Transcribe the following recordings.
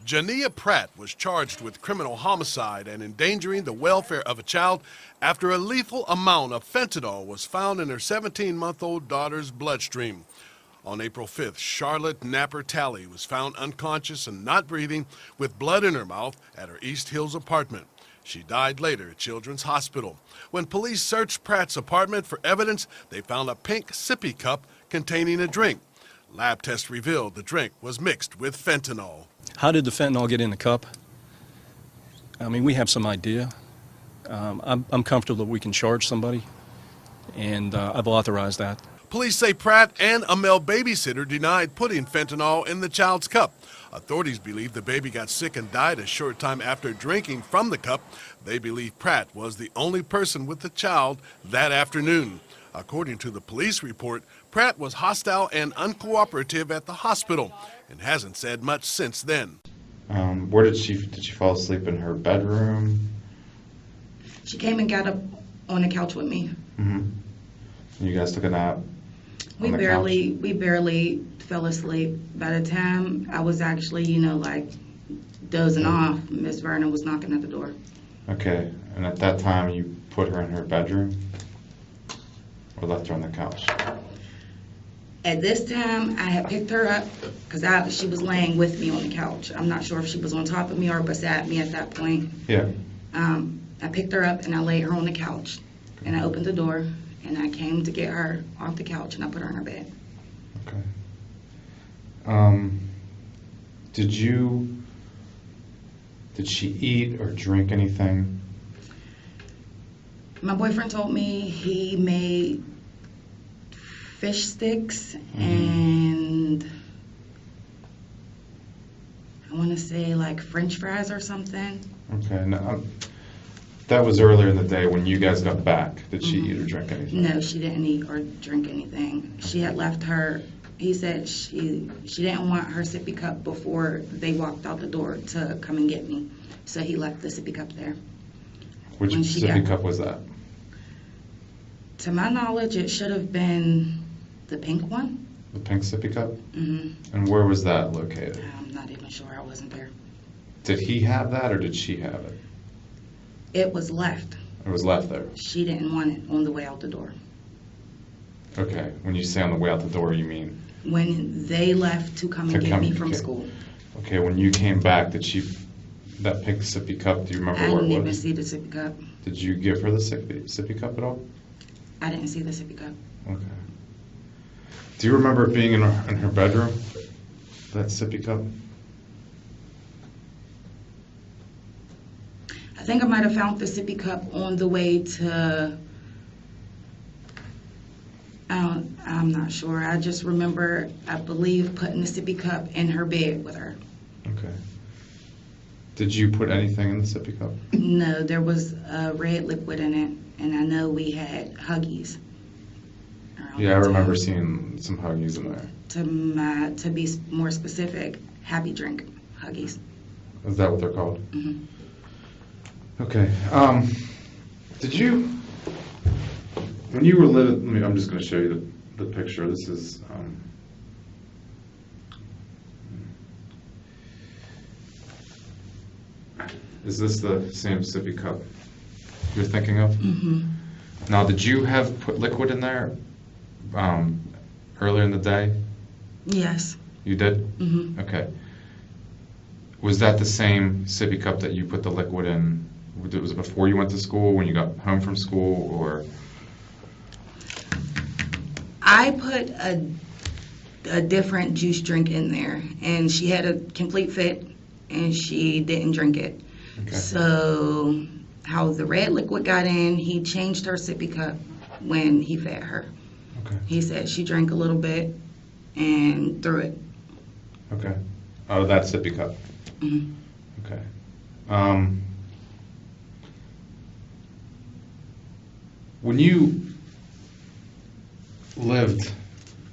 Jhenea Pratt was charged with criminal homicide and endangering the welfare of a child after a lethal amount of fentanyl was found in her 17-month-old daughter's bloodstream. On April 5th, Charlotte Napper Talley was found unconscious and not breathing with blood in her mouth at her East Hills apartment. She died later at Children's Hospital. When police searched Pratt's apartment for evidence, they found a pink sippy cup containing a drink. Lab tests revealed the drink was mixed with fentanyl. How did the fentanyl get in the cup? I mean, we have some idea. I'm comfortable that we can charge somebody, and I've authorized that. Police say Pratt and a male babysitter denied putting fentanyl in the child's cup. Authorities believe the baby got sick and died a short time after drinking from the cup. They believe Pratt was the only person with the child that afternoon. According to the police report, Pratt was hostile and uncooperative at the hospital and hasn't said much since then. Where did she fall asleep? In her bedroom? She came and got up on the couch with me. Mm-hmm. You guys took a nap? We barely fell asleep. By the time I was actually, like dozing off, Miss Vernon was knocking at the door. Okay, and at that time you put her in her bedroom or left her on the couch? At this time, I had picked her up because she was laying with me on the couch. I'm not sure if she was on top of me or beside me at that point. Yeah. I picked her up and I laid her on the couch, and I opened the door and I came to get her off the couch and I put her in her bed. Okay. Did she eat or drink anything? My boyfriend told me he made fish sticks and I want to say like French fries or something. Okay. Now, that was earlier in the day when you guys got back. Did she eat or drink anything? No, she didn't eat or drink anything. She had left her. He said she didn't want her sippy cup before they walked out the door to come and get me. So he left the sippy cup there. Which sippy cup was that? To my knowledge, it should have been the pink one. The pink sippy cup? Mm-hmm. And where was that located? I'm not even sure. I wasn't there. Did he have that or did she have it? It was left. It was left there? She didn't want it on the way out the door. Okay. When you say on the way out the door, you mean? When they left to come and get me from school. Okay, when you came back, that pink sippy cup, do you remember where it was? I didn't even see the sippy cup. Did you give her the sippy cup at all? I didn't see the sippy cup. Okay. Do you remember it being in her bedroom, that sippy cup? I think I might have found the sippy cup on the way to, I'm not sure. I just remember, I believe, putting the sippy cup in her bed with her. Okay. Did you put anything in the sippy cup? No, there was a red liquid in it, and I know we had Huggies. Yeah, I remember seeing some Huggies in there. To be more specific, Happy Drink Huggies. Is that what they're called? Mm-hmm. Okay. Did you, when you were living, I'm just going to show you the picture. This is, is this the same sippy cup you're thinking of? Mm-hmm. Now, did you have put liquid in there earlier in the day? Yes. You did? Mm-hmm. Okay. Was that the same sippy cup that you put the liquid in? Was it before you went to school, when you got home from school, or? I put a different juice drink in there, and she had a complete fit, and she didn't drink it. Okay. So how the red liquid got in, he changed her sippy cup when he fed her. Okay. He said she drank a little bit and threw it. Okay. Out of that sippy cup? Mm-hmm. Okay. When you lived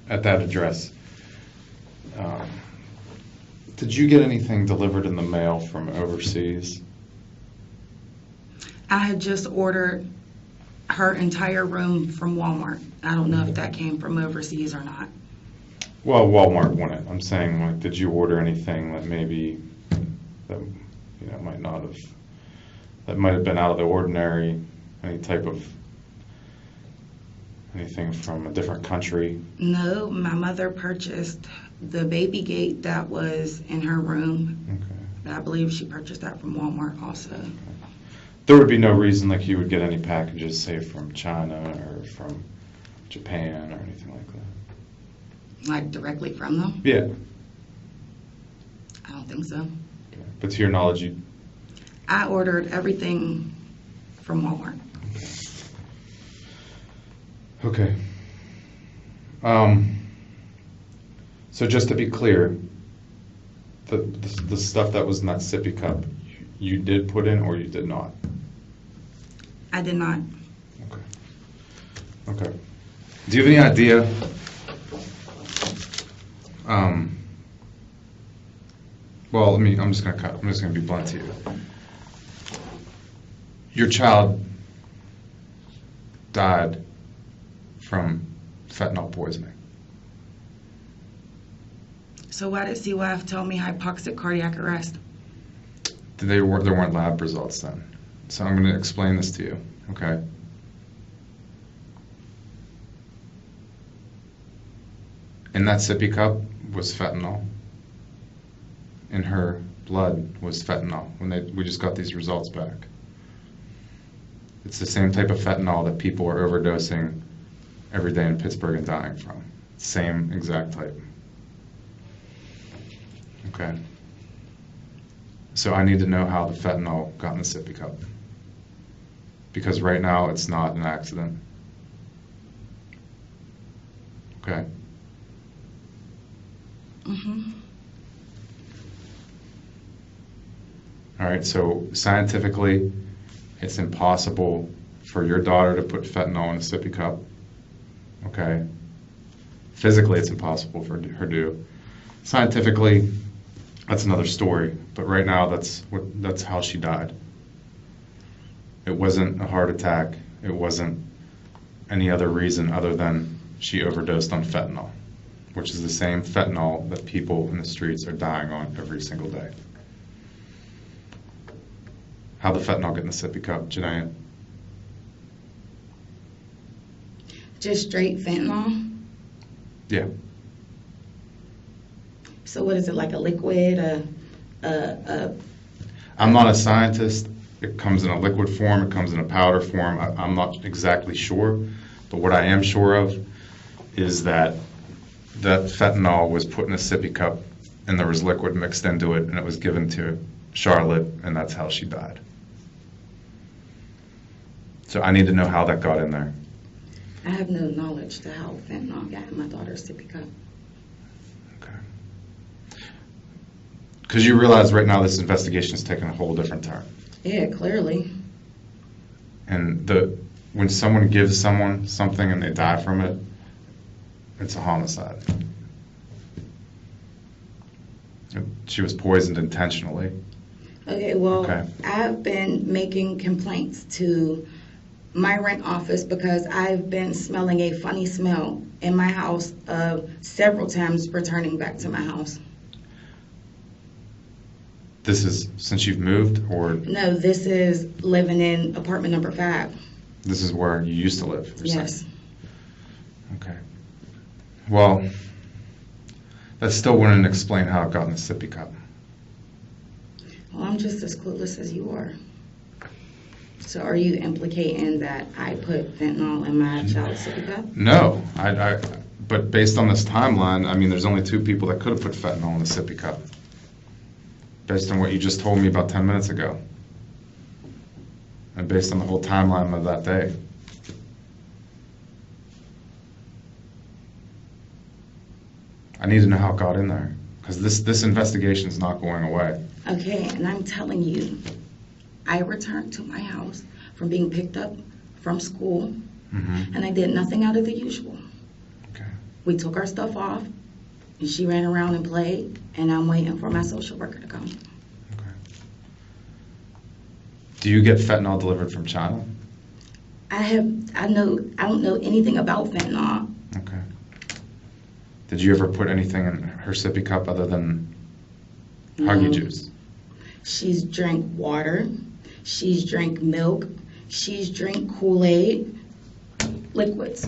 at that address, did you get anything delivered in the mail from overseas? I had just ordered her entire room from Walmart. I don't know if that came from overseas or not. Well, Walmart won it. I'm saying, like, did you order anything that maybe that, might not have, that might have been out of the ordinary, anything from a different country? No, my mother purchased the baby gate that was in her room. Okay. I believe she purchased that from Walmart also. There would be no reason like you would get any packages, say, from China or from Japan or anything like that? Like directly from them? Yeah. I don't think so. Okay. But to your knowledge, I ordered everything from Walmart. Okay. So just to be clear, the stuff that was in that sippy cup, you did put in or you did not? I did not. Okay. Okay. Do you have any idea? Well, I'm just gonna be blunt to you. Your child died from fentanyl poisoning. So why did CYF tell me hypoxic cardiac arrest? There weren't lab results then. So I'm going to explain this to you, okay? In that sippy cup was fentanyl. In her blood was fentanyl. We just got these results back. It's the same type of fentanyl that people are overdosing every day in Pittsburgh and dying from. Same exact type. Okay. So I need to know how the fentanyl got in the sippy cup. Because right now it's not an accident. Okay. Mm-hmm. All right, so scientifically, it's impossible for your daughter to put fentanyl in a sippy cup. Okay. Physically, it's impossible for her to do. Scientifically, that's another story. But right now, that's how she died. It wasn't a heart attack. It wasn't any other reason other than she overdosed on fentanyl, which is the same fentanyl that people in the streets are dying on every single day. How'd the fentanyl get in the sippy cup, Jhenea? Just straight fentanyl? Yeah. So what is it, like a liquid, I'm not a scientist. It comes in a liquid form. It comes in a powder form. I'm not exactly sure. But what I am sure of is that fentanyl was put in a sippy cup and there was liquid mixed into it and it was given to Charlotte and that's how she died. So I need to know how that got in there. I have no knowledge to how fentanyl got in my daughter's sippy cup. Okay. Because you realize right now this investigation is taking a whole different turn. Yeah, clearly. And when someone gives someone something and they die from it, it's a homicide. She was poisoned intentionally. Okay, well, Okay. I've been making complaints to my rent office because I've been smelling a funny smell in my house several times returning back to my house. This is since you've moved, or No, this is living in apartment number 5. this is where you used to live? you're Yes. saying? Okay. Well, that still wouldn't explain how it got in the sippy cup. Well, I'm just as clueless as you are. So are you implicating that I put fentanyl in my child's sippy cup? No, but based on this timeline, I mean, there's only 2 people that could have put fentanyl in the sippy cup. Based on what you just told me about 10 minutes ago. And based on the whole timeline of that day. I need to know how it got in there. Because this investigation is not going away. Okay, and I'm telling you, I returned to my house from being picked up from school, and I did nothing out of the usual. Okay. We took our stuff off, and she ran around and played, and I'm waiting for my social worker to come. Okay. Do you get fentanyl delivered from China? I don't know anything about fentanyl. Okay. Did you ever put anything in her sippy cup other than Huggy No. juice? She's drank water. She's drank milk. She's drank Kool-Aid, liquids.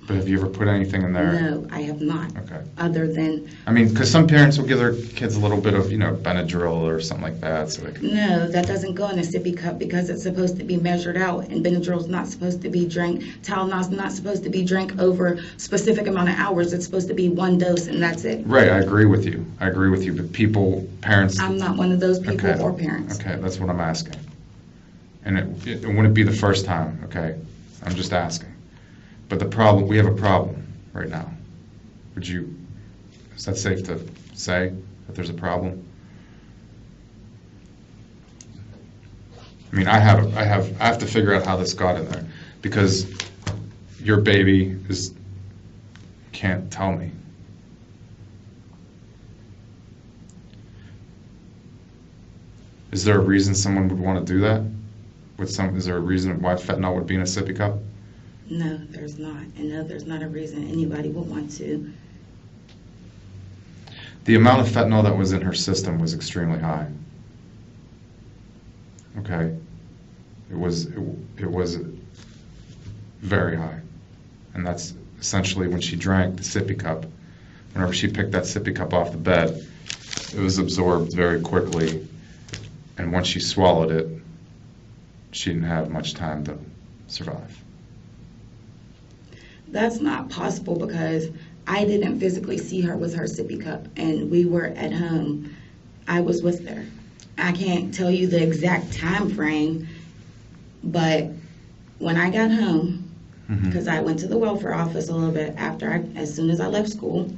But have you ever put anything in there? No, I have not. Okay. Other than, I mean, because some parents will give their kids a little bit of, Benadryl or something like that, so they can... no, that doesn't go in a sippy cup because it's supposed to be measured out, and Benadryl's not supposed to be drank. Tylenol's not supposed to be drank over specific amount of hours. It's supposed to be one dose, and that's it. Right, I agree with you. But parents... I'm not one of those people Okay. or parents. Okay, that's what I'm asking. And it wouldn't be the first time, okay? I'm just asking. But we have a problem right now. Is that safe to say that there's a problem? I mean, I have to figure out how this got in there, because your baby can't tell me. Is there a reason someone would want to do that? Is there a reason why fentanyl would be in a sippy cup? No, there's not. And no, there's not a reason anybody would want to. The amount of fentanyl that was in her system was extremely high. Okay? It was very high. And that's essentially when she drank the sippy cup. Whenever she picked that sippy cup off the bed, it was absorbed very quickly. And once she swallowed it, she didn't have much time to survive. That's not possible because I didn't physically see her with her sippy cup, and we were at home. I was with her. I can't tell you the exact time frame, but when I got home, because I went to the welfare office a little bit as soon as I left school,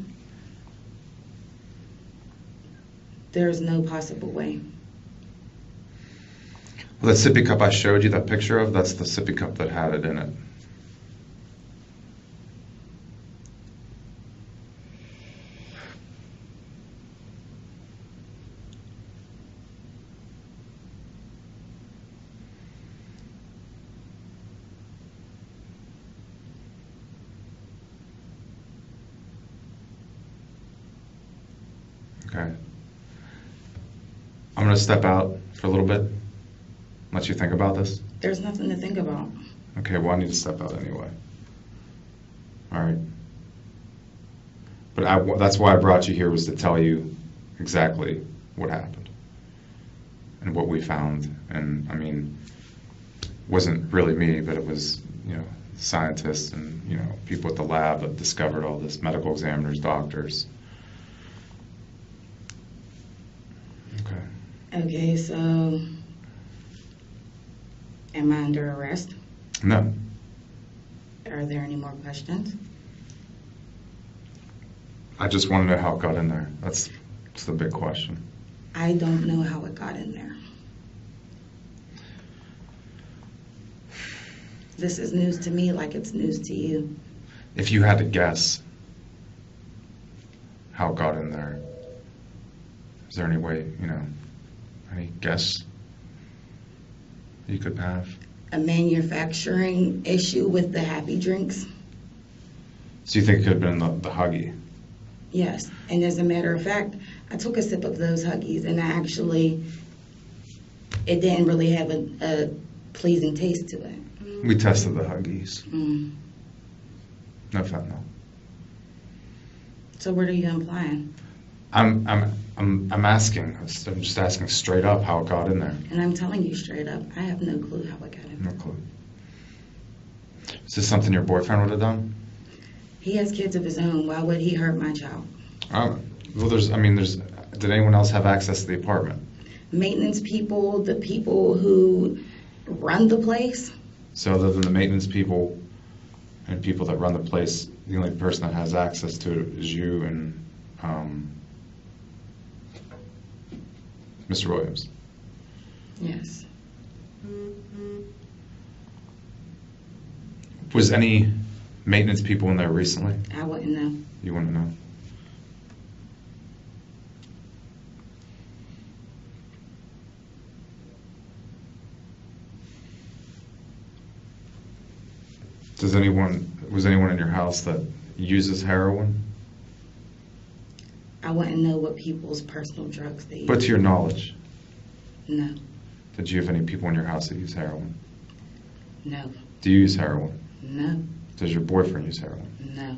there's no possible way. Well, that sippy cup I showed you that picture of, that's the sippy cup that had it in it. Okay. I'm going to step out for a little bit, let you think about this. There's nothing to think about. Okay, well, I need to step out anyway. All right. But that's why I brought you here, was to tell you exactly what happened and what we found. And, I mean, it wasn't really me, but it was, scientists and, people at the lab that discovered all this, medical examiners, doctors. Okay. Okay, so am I under arrest? No. Are there any more questions? I just want to know how it got in there. That's the big question. I don't know how it got in there. This is news to me like it's news to you. If you had to guess how it got in there, is there any way, any guess you could have? A manufacturing issue with the happy drinks? So you think it could have been the Huggy? Yes, and as a matter of fact, I took a sip of those Huggies and it didn't really have a pleasing taste to it. We tested the Huggies. Mm. No fentanyl. So what are you implying? I'm asking. I'm just asking straight up how it got in there. And I'm telling you straight up, I have no clue how it got in No there. clue. Is this something your boyfriend would have done? He has kids of his own. Why would he hurt my child? Well, did anyone else have access to the apartment? Maintenance people, the people who run the place. So other than the maintenance people and people that run the place, the only person that has access to it is you and Mr. Williams. Yes. Was any maintenance people in there recently? I wouldn't know. You wouldn't know? Was anyone in your house that uses heroin? I wouldn't know what people's personal drugs they use. But to your knowledge. No, Did you have any people in your house that use heroin? no, Do you use heroin? no, Does your boyfriend use heroin? no,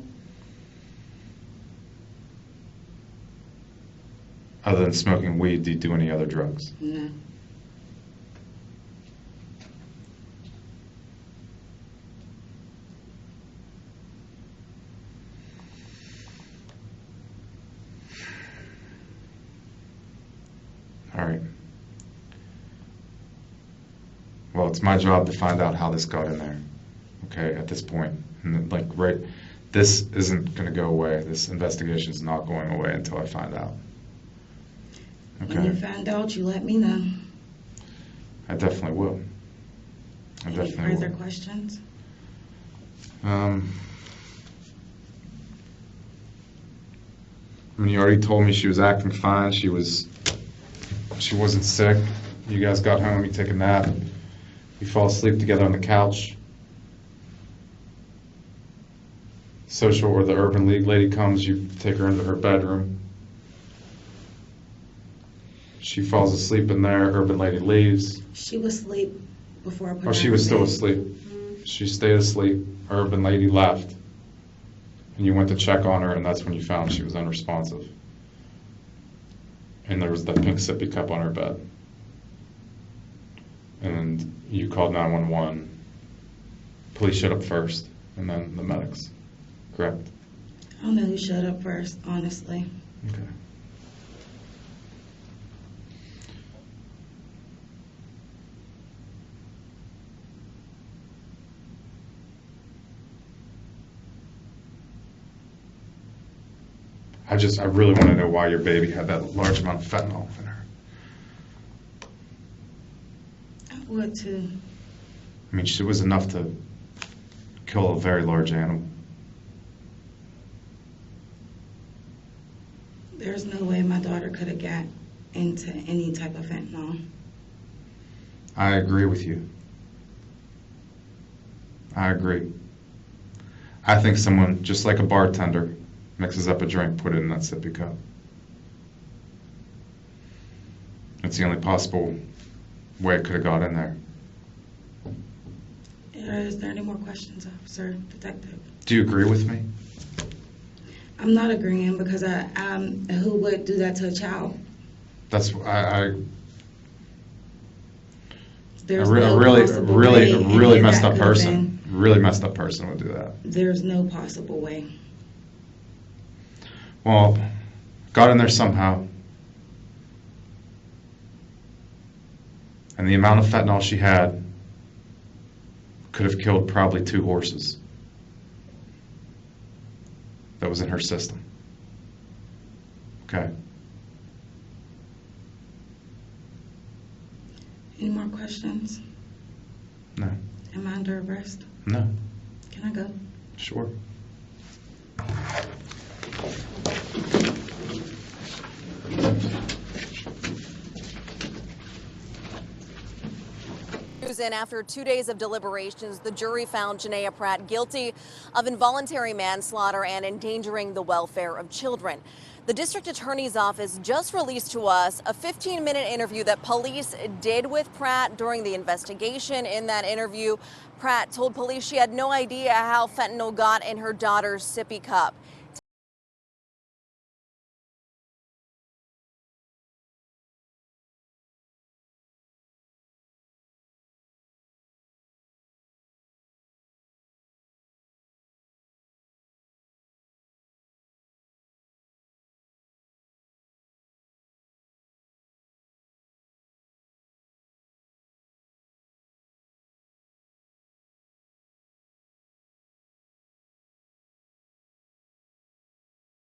Other than smoking weed, do you do any other drugs? no. All right. Well, it's my job to find out how this got in there. Okay, at this point. And like, right, this isn't going to go away. This investigation is not going away until I find out. When you Okay. find out, you let me know. I definitely will. I Any definitely further will. questions? I mean, you already told me she was acting fine. She wasn't sick. You guys got home, you take a nap, you fall asleep together on the couch. Social or the Urban League lady comes, you take her into her bedroom. She falls asleep in there, Urban Lady leaves. She was asleep before I put her Oh, she in was still bed. asleep. She stayed asleep, Urban Lady left. And you went to check on her, and that's when you found she was unresponsive. And there was that pink sippy cup on her bed. And you called 911. Police showed up first, and then the medics. Correct? I don't know who showed up first, honestly. Okay. I really want to know why your baby had that large amount of fentanyl in her. I would too. I mean, it was enough to kill a very large animal. There's no way my daughter could have got into any type of fentanyl. I agree with you. I agree. I think someone, just like a bartender, mixes up a drink, put it in that sippy cup. It's the only possible way it could have got in there. Is there any more questions, officer, detective? Do you agree with me? I'm not agreeing because who would do that to a child? That's I There's re- a no really, possible really, way a any really of messed that up could have person. Really messed up person would do that. There's no possible way. Well, got in there somehow. And the amount of fentanyl she had could have killed probably 2 horses that was in her system. Okay. Any more questions? No. Am I under arrest? No. Can I go? Sure. And after 2 days of deliberations, the jury found Jhenea Pratt guilty of involuntary manslaughter and endangering the welfare of children. The district attorney's office just released to us a 15-minute interview that police did with Pratt during the investigation. In that interview, Pratt told police she had no idea how fentanyl got in her daughter's sippy cup.